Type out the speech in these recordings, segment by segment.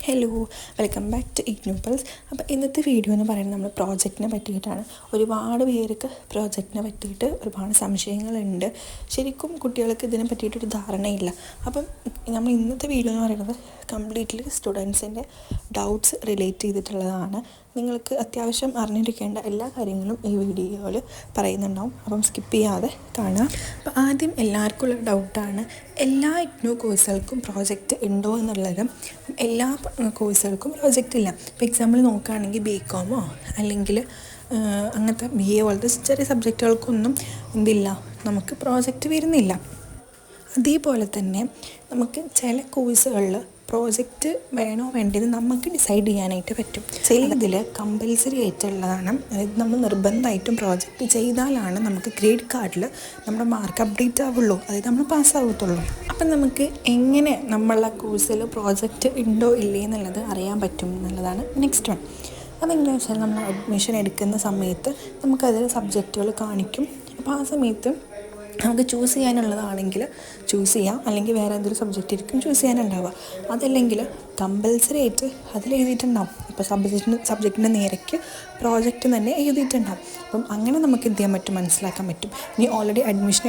Hello, welcome back to ഇഗ്നോപ്പൽസ്. അപ്പോൾ ഇന്നത്തെ വീഡിയോ എന്ന് പറയുന്നത് നമ്മൾ പ്രോജക്റ്റിനെ പറ്റിയിട്ടാണ്. ഒരുപാട് പേർക്ക് പ്രോജക്റ്റിനെ പറ്റിയിട്ട് ഒരുപാട് സംശയങ്ങളുണ്ട്. ശരിക്കും കുട്ടികൾക്ക് ഇതിനെ പറ്റിയിട്ടൊരു ധാരണയില്ല. അപ്പം നമ്മൾ ഇന്നത്തെ വീഡിയോ എന്ന് പറയുന്നത് കംപ്ലീറ്റ്ലി സ്റ്റുഡൻസിൻ്റെ ഡൗട്ട്സ് റിലേറ്റ് ചെയ്തിട്ടുള്ളതാണ്. നിങ്ങൾക്ക് അത്യാവശ്യം അറിഞ്ഞിരിക്കേണ്ട എല്ലാ കാര്യങ്ങളും ഈ വീഡിയോയിൽ പറയുന്നുണ്ടാവും. അപ്പം സ്കിപ്പ് ചെയ്യാതെ കാണാം. അപ്പോൾ ആദ്യം എല്ലാവർക്കും ഉള്ള ഡൗട്ടാണ്, എല്ലാ ഇഗ്നോ കോഴ്സുകൾക്കും പ്രോജക്റ്റ് ഉണ്ടോ എന്നുള്ളത്. എല്ലാ കോഴ്സുകൾക്കും പ്രോജക്റ്റ് ഇല്ല. ഇപ്പോൾ എക്സാമ്പിൾ നോക്കുകയാണെങ്കിൽ ബികോമോ അല്ലെങ്കിൽ അങ്ങനത്തെ BA പോലത്തെ ചെറിയ സബ്ജക്റ്റുകൾക്കൊന്നും എന്തില്ല, നമുക്ക് പ്രോജക്റ്റ് വരുന്നില്ല. അതേപോലെ തന്നെ നമുക്ക് ചില കോഴ്സുകളിൽ പ്രോജക്റ്റ് വേണോ വേണ്ടത് നമുക്ക് ഡിസൈഡ് ചെയ്യാനായിട്ട് പറ്റും. ചിലതിൽ കമ്പൽസറി ആയിട്ടുള്ളതാണ്. അതായത് നമ്മൾ നിർബന്ധമായിട്ടും പ്രോജക്റ്റ് ചെയ്താലാണ് നമുക്ക് ഗ്രേഡ് കാർഡിൽ നമ്മുടെ മാർക്ക് അപ്ഡേറ്റ് ആവുള്ളൂ, അതായത് നമ്മൾ പാസ്സാവത്തുള്ളൂ. അപ്പം നമുക്ക് എങ്ങനെ നമ്മളെ കോഴ്സിൽ പ്രോജക്റ്റ് ഉണ്ടോ ഇല്ലേ എന്നുള്ളത് അറിയാൻ പറ്റും എന്നുള്ളതാണ് നെക്സ്റ്റ് വൺ. അതെങ്ങനെയാണെന്ന് വെച്ചാൽ നമ്മൾ അഡ്മിഷൻ എടുക്കുന്ന സമയത്ത് നമുക്കതിൽ സബ്ജക്റ്റുകൾ കാണിക്കും. അപ്പോൾ ആ സമയത്ത് നമുക്ക് ചൂസ് ചെയ്യാനുള്ളതാണെങ്കിൽ ചൂസ് ചെയ്യാം, അല്ലെങ്കിൽ വേറെ എന്തൊരു സബ്ജക്റ്റ് ആയിരിക്കും ചൂസ് ചെയ്യാനുണ്ടാവുക. അതല്ലെങ്കിൽ കമ്പൽസറി ആയിട്ട് അതിൽ എഴുതിയിട്ടുണ്ടാവും. ഇപ്പോൾ സബ്ജക്റ്റിൻ്റെ നേരയ്ക്ക് പ്രോജക്റ്റ് തന്നെ എഴുതിയിട്ടുണ്ടാവും. അപ്പം അങ്ങനെ നമുക്ക് എന്ത് ചെയ്യാൻ പറ്റും, മനസ്സിലാക്കാൻ പറ്റും. ഇനി ഓൾറെഡി അഡ്മിഷൻ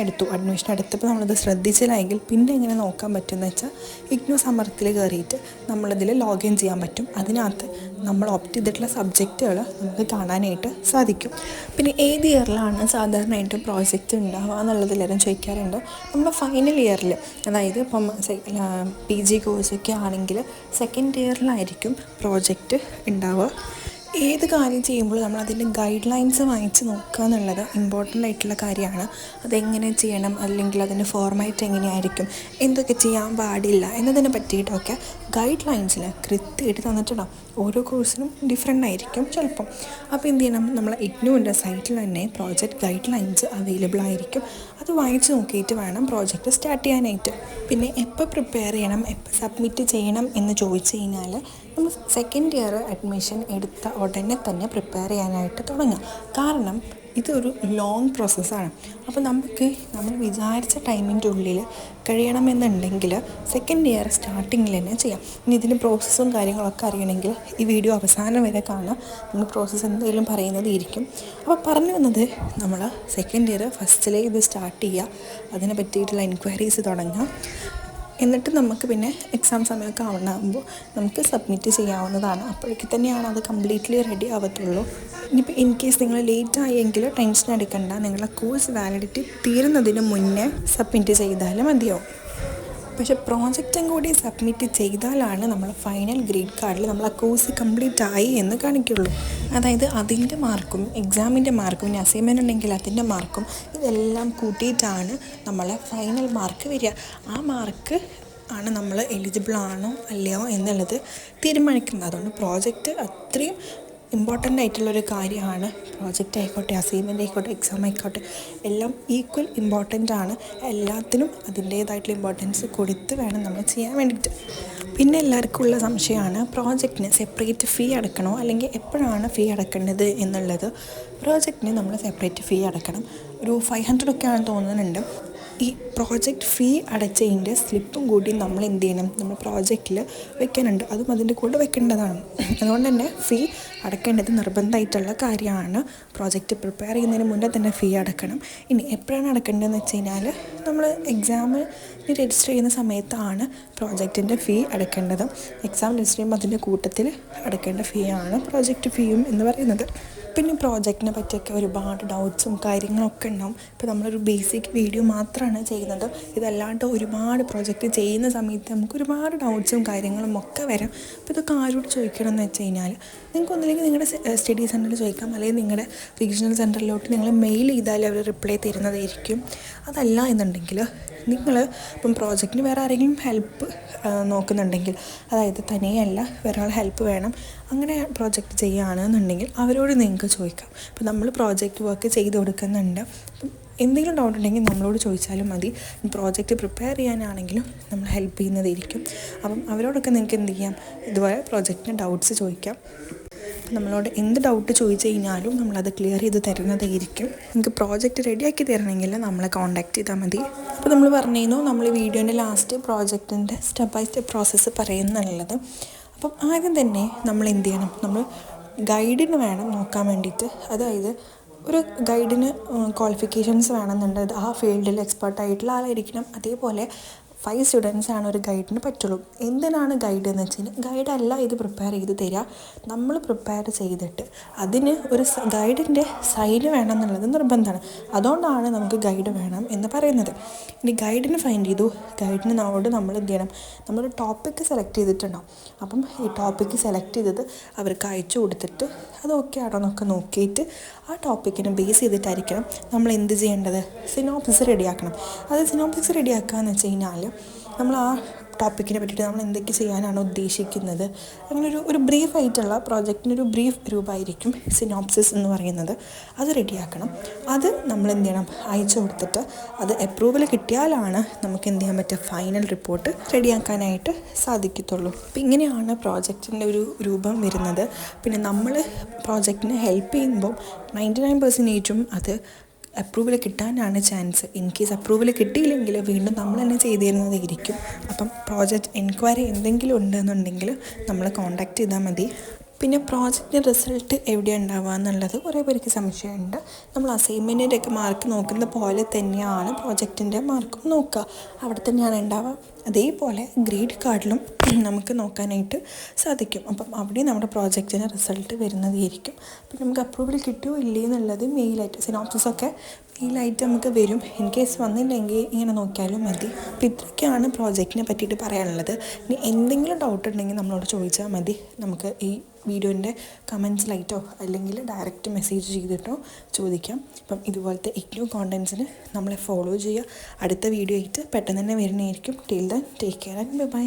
എടുത്തപ്പോൾ നമ്മളത് ശ്രദ്ധിച്ചില്ലെങ്കിൽ പിന്നെ എങ്ങനെ നോക്കാൻ പറ്റുമെന്ന് വെച്ചാൽ ഇഗ്നോ സമർത്ഥത്തിൽ കയറിയിട്ട് നമ്മളതിൽ ലോഗിൻ ചെയ്യാൻ പറ്റും. അതിനകത്ത് നമ്മൾ ഓപ്റ്റ് ചെയ്തിട്ടുള്ള സബ്ജക്റ്റുകൾ നമുക്ക് കാണാനായിട്ട് സാധിക്കും. പിന്നെ ഏത് ഇയറിലാണ് സാധാരണയായിട്ട് പ്രോജക്റ്റ് ഉണ്ടാവുക എന്നുള്ളത് എല്ലാവരും ചോദിക്കാറുണ്ട്. നമ്മുടെ ഫൈനൽ ഇയറിൽ, അതായത് ഇപ്പം PG കോഴ്സൊക്കെ ആണെങ്കിൽ സെക്കൻഡ് ഇയറിലായിരിക്കും പ്രോജക്റ്റ് ഉണ്ടാവുക. ഏത് കാര്യം ചെയ്യുമ്പോൾ നമ്മൾ അതിൻ്റെ ഗൈഡ് ലൈൻസ് വാങ്ങിച്ച് നോക്കുക എന്നുള്ളത് ഇമ്പോർട്ടൻ്റ് ആയിട്ടുള്ള കാര്യമാണ്. അതെങ്ങനെ ചെയ്യണം, അല്ലെങ്കിൽ അതിൻ്റെ ഫോർമാറ്റ് എങ്ങനെയായിരിക്കും, എന്തൊക്കെ ചെയ്യാൻ പാടില്ല എന്നതിനെ പറ്റിയിട്ടൊക്കെ ഗൈഡ് ലൈൻസിൽ കൃത്യമായിട്ട് തന്നിട്ടുണ്ടാവും. ഓരോ കോഴ്സിനും ഡിഫറെൻ്റ് ആയിരിക്കും ചിലപ്പം. അപ്പോൾ എന്ത് ചെയ്യണം, നമ്മൾ ഇഗ്നോൻ്റെ സൈറ്റിൽ തന്നെ പ്രോജക്റ്റ് ഗൈഡ് ലൈൻസ് അവൈലബിൾ ആയിരിക്കും. അത് വായിച്ച് നോക്കിയിട്ട് വേണം പ്രോജക്റ്റ് സ്റ്റാർട്ട് ചെയ്യാനായിട്ട്. പിന്നെ എപ്പോൾ പ്രിപ്പയർ ചെയ്യണം, എപ്പോൾ സബ്മിറ്റ് ചെയ്യണം എന്ന് ചോദിച്ചു കഴിഞ്ഞാൽ നമ്മൾ സെക്കൻഡ് ഇയർ അഡ്മിഷൻ എടുത്ത ഉടനെ തന്നെ പ്രിപ്പയർ ചെയ്യാനായിട്ട് തുടങ്ങാം. കാരണം ഇതൊരു ലോങ് പ്രോസസ്സാണ്. അപ്പോൾ നമ്മൾ വിചാരിച്ച ടൈമിൻ്റെ ഉള്ളിൽ കഴിയണമെന്നുണ്ടെങ്കിൽ സെക്കൻഡ് ഇയർ സ്റ്റാർട്ടിങ്ങിൽ തന്നെ ചെയ്യാം. ഇനി ഇതിൻ്റെ പ്രോസസ്സും കാര്യങ്ങളൊക്കെ അറിയണമെങ്കിൽ ഈ വീഡിയോ അവസാനം വരെ കാണാം. നമ്മൾ പ്രോസസ്സ് എന്തെങ്കിലും പറയുന്നത് ഇരിക്കും. അപ്പോൾ പറഞ്ഞു വന്നത്, നമ്മൾ സെക്കൻഡ് ഇയർ ഫസ്റ്റിലേ ഇത് സ്റ്റാർട്ട് ചെയ്യുക, അതിനെ പറ്റിയിട്ടുള്ള എൻക്വയറീസ് തുടങ്ങാം. എന്നിട്ട് നമുക്ക് പിന്നെ എക്സാം സമയമൊക്കെ ആവുമ്പോൾ നമുക്ക് സബ്മിറ്റ് ചെയ്യാവുന്നതാണ്. അപ്പോഴേക്ക് തന്നെയാണ് അത് കംപ്ലീറ്റ്ലി റെഡി ആവത്തുള്ളൂ. ഇനിയിപ്പോൾ ഇൻ കേസ് നിങ്ങൾ ലേറ്റ് ആയെങ്കിൽ ടെൻഷൻ എടുക്കണ്ട, നിങ്ങളെ കോഴ്സ് വാലിഡിറ്റി തീരുന്നതിന് മുന്നേ സബ്മിറ്റ് ചെയ്താലും മതിയാവും. പക്ഷേ പ്രോജക്റ്റും കൂടി സബ്മിറ്റ് ചെയ്താലാണ് നമ്മൾ ഫൈനൽ ഗ്രേഡ് കാർഡിൽ നമ്മൾ ആ കോഴ്സ് കംപ്ലീറ്റ് ആയി എന്ന് കാണിക്കുള്ളൂ. അതായത് അതിൻ്റെ മാർക്കും എക്സാമിൻ്റെ മാർക്കും, ഇനി അസൈൻമെൻ്റ് ഉണ്ടെങ്കിൽ അതിൻ്റെ മാർക്കും ഇതെല്ലാം കൂട്ടിയിട്ടാണ് നമ്മളെ ഫൈനൽ മാർക്ക് വരിക. ആ മാർക്ക് ആണ് നമ്മൾ എലിജിബിൾ ആണോ അല്ലയോ എന്നുള്ളത് തീരുമാനിക്കുന്നത്. അതുകൊണ്ട് പ്രോജക്റ്റ് അത്രയും ഇമ്പോർട്ടൻ്റ് ആയിട്ടുള്ളൊരു കാര്യമാണ്. പ്രോജക്റ്റ് ആയിക്കോട്ടെ, അസൈൻമെൻ്റ് ആയിക്കോട്ടെ, എക്സാം ആയിക്കോട്ടെ, എല്ലാം ഈക്വൽ ഇമ്പോർട്ടൻ്റ് ആണ്. എല്ലാത്തിനും അതിൻ്റേതായിട്ടുള്ള ഇമ്പോർട്ടൻസ് കൊടുത്ത് വേണം നമ്മൾ ചെയ്യാൻ വേണ്ടിയിട്ട്. പിന്നെ എല്ലാവർക്കും ഉള്ള സംശയമാണ്, പ്രോജക്റ്റിന് സെപ്പറേറ്റ് ഫീ അടക്കണോ, അല്ലെങ്കിൽ എപ്പോഴാണ് ഫീ അടക്കേണ്ടത് എന്നുള്ളത്. പ്രോജക്റ്റിന് നമ്മൾ സെപ്പറേറ്റ് ഫീ അടക്കണം. ഒരു 500 ഒക്കെ ആണെന്ന് തോന്നുന്നുണ്ട്. ഈ പ്രോജക്റ്റ് ഫീ അടച്ചതിൻ്റെ സ്ലിപ്പും കൂടി നമ്മൾ എന്ത് ചെയ്യണം, നമ്മൾ പ്രോജക്റ്റിൽ വെക്കാനുണ്ട്. അതും അതിൻ്റെ കൂടെ വെക്കേണ്ടതാണ്. അതുകൊണ്ട് തന്നെ ഫീ അടക്കേണ്ടത് നിർബന്ധമായിട്ടുള്ള കാര്യമാണ്. പ്രോജക്റ്റ് പ്രിപ്പയർ ചെയ്യുന്നതിന് മുന്നേ തന്നെ ഫീ അടക്കണം. ഇനി എപ്പോഴാണ് അടക്കേണ്ടതെന്ന് വെച്ച് കഴിഞ്ഞാൽ നമ്മൾ എക്സാമിന് രജിസ്റ്റർ ചെയ്യുന്ന സമയത്താണ് പ്രോജക്റ്റിൻ്റെ ഫീ അടക്കേണ്ടത്. എക്സാം രജിസ്റ്റർ ചെയ്യുമ്പോൾ അതിൻ്റെ കൂട്ടത്തിൽ അടക്കേണ്ട ഫീ ആണ് പ്രോജക്റ്റ് ഫീയും എന്ന് പറയുന്നത്. പിന്നെ പ്രോജക്റ്റിനെ പറ്റിയൊക്കെ ഒരുപാട് ഡൗട്ട്സും കാര്യങ്ങളൊക്കെ ഉണ്ടാവും. ഇപ്പോൾ നമ്മളൊരു ബേസിക് വീഡിയോ മാത്രമാണ് ചെയ്യുന്നത്. ഇതല്ലാണ്ട് ഒരുപാട് പ്രോജക്റ്റ് ചെയ്യുന്ന സമയത്ത് നമുക്ക് ഒരുപാട് ഡൗട്ട്സും കാര്യങ്ങളും ഒക്കെ വരാം. അപ്പോൾ ഇതൊക്കെ ആരോട് ചോദിക്കണം എന്ന് വെച്ച് കഴിഞ്ഞാൽ, നിങ്ങൾക്ക് ഒന്നില്ലെങ്കിൽ നിങ്ങളുടെ സ്റ്റഡി സെൻറ്ററിൽ ചോദിക്കാം, അല്ലെങ്കിൽ നിങ്ങളുടെ റീജിയണൽ സെൻറ്ററിലോട്ട് നിങ്ങൾ മെയിൽ ചെയ്താൽ അവർ റിപ്ലൈ തരുന്നതായിരിക്കും. അതല്ല എന്നുണ്ടെങ്കിൽ നിങ്ങൾ ഇപ്പം പ്രോജക്റ്റിന് വേറെ ആരെങ്കിലും ഹെൽപ്പ് നോക്കുന്നുണ്ടെങ്കിൽ, അതായത് തനിയല്ല വേറെ ആൾ ഹെൽപ്പ് വേണം, അങ്ങനെ പ്രോജക്റ്റ് ചെയ്യുകയാണെന്നുണ്ടെങ്കിൽ അവരോട് നിങ്ങൾക്ക് ചോദിക്കാം. അപ്പോൾ നമ്മൾ പ്രോജക്റ്റ് വർക്ക് ചെയ്ത് കൊടുക്കുന്നുണ്ട്, എന്തെങ്കിലും ഡൗട്ട് ഉണ്ടെങ്കിൽ നമ്മളോട് ചോദിച്ചാലും മതി. പ്രോജക്റ്റ് പ്രിപ്പയർ ചെയ്യാനാണെങ്കിലും നമ്മൾ ഹെൽപ്പ് ചെയ്യുന്നതായിരിക്കും. അപ്പം അവരോടൊക്കെ നിങ്ങൾക്ക് എന്ത് ചെയ്യാം, ഇതുപോലെ പ്രോജക്റ്റിന് ഡൗട്ട്സ് ചോദിക്കാം. നമ്മളോട് എന്ത് ഡൗട്ട് ചോദിച്ചു കഴിഞ്ഞാലും നമ്മളത് ക്ലിയർ ചെയ്ത് തരുന്നതായിരിക്കും. നിങ്ങൾക്ക് പ്രോജക്റ്റ് റെഡിയാക്കി തരണമെങ്കിൽ നമ്മളെ കോൺടാക്റ്റ് ചെയ്താൽ മതി. അപ്പോൾ നമ്മൾ പറഞ്ഞിരുന്നു, നമ്മൾ വീഡിയോൻ്റെ ലാസ്റ്റ് പ്രോജക്റ്റിൻ്റെ സ്റ്റെപ്പ് ബൈ സ്റ്റെപ്പ് പ്രോസസ്സ് പറയുന്നുള്ളത്. അപ്പം ആദ്യം തന്നെ നമ്മൾ എന്ത് ചെയ്യണം, നമ്മൾ ഗൈഡിന് വേണം നോക്കാൻ വേണ്ടിയിട്ട്. അതായത് ഒരു ഗൈഡിന് ക്വാളിഫിക്കേഷൻസ് വേണമെന്നുണ്ട്, ആ ഫീൽഡിൽ എക്സ്പേർട്ടായിട്ടുള്ള ആളായിരിക്കണം. അതേപോലെ 5 സ്റ്റുഡൻസാണ് ഒരു ഗൈഡിന് പറ്റുള്ളൂ. എന്തിനാണ് ഗൈഡ് എന്ന് വെച്ച് കഴിഞ്ഞാൽ, ഗൈഡല്ല ഇത് പ്രിപ്പയർ ചെയ്ത് തരിക, നമ്മൾ പ്രിപ്പയർ ചെയ്തിട്ട് അതിന് ഒരു ഗൈഡിൻ്റെ സൈന് വേണം എന്നുള്ളത് നിർബന്ധമാണ്. അതുകൊണ്ടാണ് നമുക്ക് ഗൈഡ് വേണം എന്ന് പറയുന്നത്. ഇനി ഗൈഡിന് ഫൈൻഡ് ചെയ്തു, ഗൈഡിനോട് നമ്മൾ എന്ത് ചെയ്യണം, നമ്മളൊരു ടോപ്പിക്ക് സെലക്ട് ചെയ്തിട്ടുണ്ടാവും. അപ്പം ഈ ടോപ്പിക്ക് സെലക്ട് ചെയ്തത് അവർക്ക് അയച്ചു കൊടുത്തിട്ട് അത് ഓക്കെ ആണോ എന്നൊക്കെ നോക്കിയിട്ട് ആ ടോപ്പിക്കിനെ ബേസ് ചെയ്തിട്ടായിരിക്കണം നമ്മൾ എന്ത് ചെയ്യേണ്ടത്, സിനോപ്സിസ് റെഡിയാക്കണം. അത് സിനോപ്സിസ് റെഡിയാക്കുക എന്ന് വെച്ച് കഴിഞ്ഞാൽ നമ്മൾ ആ ടോപ്പിക്കിനെ പറ്റിയിട്ട് നമ്മൾ എന്തൊക്കെ ചെയ്യാനാണ് ഉദ്ദേശിക്കുന്നത്, അങ്ങനെ ഒരു ബ്രീഫായിട്ടുള്ള പ്രോജക്റ്റിനൊരു ബ്രീഫ് രൂപമായിരിക്കും സിനോപ്സിസ് എന്ന് പറയുന്നത്. അത് റെഡിയാക്കണം. അത് നമ്മൾ എന്ത് ചെയ്യണം, അയച്ചു കൊടുത്തിട്ട് അത് അപ്രൂവൽ കിട്ടിയാലാണ് നമുക്ക് എന്ത് ചെയ്യാൻ പറ്റുക, ഫൈനൽ റിപ്പോർട്ട് റെഡിയാക്കാനായിട്ട് സാധിക്കത്തുള്ളൂ. അപ്പം ഇങ്ങനെയാണ് പ്രോജക്റ്റിൻ്റെ ഒരു രൂപം വരുന്നത്. പിന്നെ നമ്മൾ പ്രോജക്റ്റിനെ ഹെൽപ്പ് ചെയ്യുമ്പോൾ 99% അത് അപ്രൂവൽ കിട്ടാനാണ് ചാൻസ്. ഇൻ കേസ് അപ്രൂവൽ കിട്ടിയില്ലെങ്കിൽ വീണ്ടും നമ്മൾ തന്നെ ചെയ്തു തരുന്നതായിരിക്കും. അപ്പം പ്രോജക്റ്റ് എൻക്വയറി എന്തെങ്കിലും ഉണ്ടെന്നുണ്ടെങ്കിൽ നമ്മൾ കോൺടാക്റ്റ് ചെയ്താൽ മതി. പിന്നെ പ്രോജക്റ്റിൻ്റെ റിസൾട്ട് എവിടെയാണ് ഉണ്ടാവുക എന്നുള്ളത് കുറേ പേർക്ക് സംശയമുണ്ട്. നമ്മൾ അസൈൻമെൻറ്റിൻ്റെയൊക്കെ മാർക്ക് നോക്കുന്ന പോലെ തന്നെയാണ് പ്രോജക്റ്റിൻ്റെ മാർക്കും നോക്കുക, അവിടെ തന്നെയാണ് ഉണ്ടാവുക. അതേപോലെ ഗ്രേഡ് കാർഡിലും നമുക്ക് നോക്കാനായിട്ട് സാധിക്കും. അപ്പം അവിടെ നമ്മുടെ പ്രോജക്റ്റിൻ്റെ റിസൾട്ട് വരുന്നതായിരിക്കും. അപ്പം നമുക്ക് അപ്രൂവൽ കിട്ടുമോ ഇല്ലേ എന്നുള്ളത് മെയിലായിട്ട്, സിനോപ്സിസൊക്കെ മെയിലായിട്ട് നമുക്ക് വരും. ഇൻ കേസ് വന്നില്ലെങ്കിൽ ഇങ്ങനെ നോക്കിയാലും മതി. അപ്പം ഇത്രയൊക്കെയാണ് പ്രോജക്റ്റിനെ പറ്റിയിട്ട് പറയാനുള്ളത്. ഇനി എന്തെങ്കിലും ഡൗട്ട് ഉണ്ടെങ്കിൽ നമ്മളോട് ചോദിച്ചാൽ മതി. നമുക്ക് ഈ വീഡിയോൻ്റെ കമൻസിലായിട്ടോ അല്ലെങ്കിൽ ഡയറക്റ്റ് മെസ്സേജ് ചെയ്തിട്ടോ ചോദിക്കാം. അപ്പം ഇതുപോലത്തെ ഇഗ്നോ കോണ്ടൻസിന് നമ്മളെ ഫോളോ ചെയ്യുക. അടുത്ത വീഡിയോ ആയിട്ട് പെട്ടെന്ന് തന്നെ വരുന്നതായിരിക്കും. Till then take care and by.